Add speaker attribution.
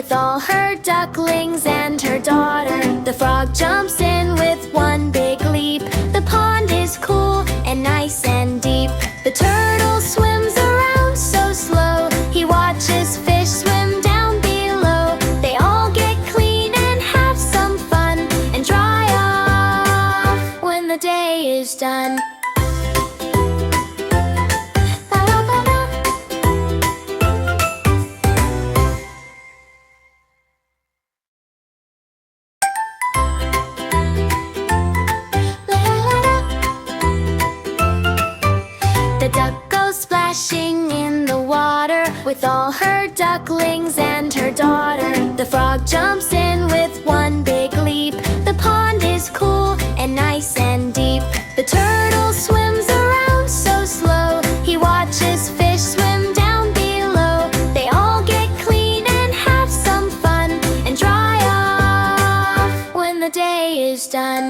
Speaker 1: with all her ducklings and her daughter. The frog jumps in with one big leap. The pond is cool and nice and deep. The turtle swims around so slow. He watches fish swim down below. They all get clean and have some fun and dry off when the day is done. The duck goes splashing in the water with all her ducklings and her daughter. The frog jumps in with one big leap. The pond is cool and nice and deep. The turtle swims around so slow. He watches fish swim down below. They all get clean and have some fun and dry off when the day is done.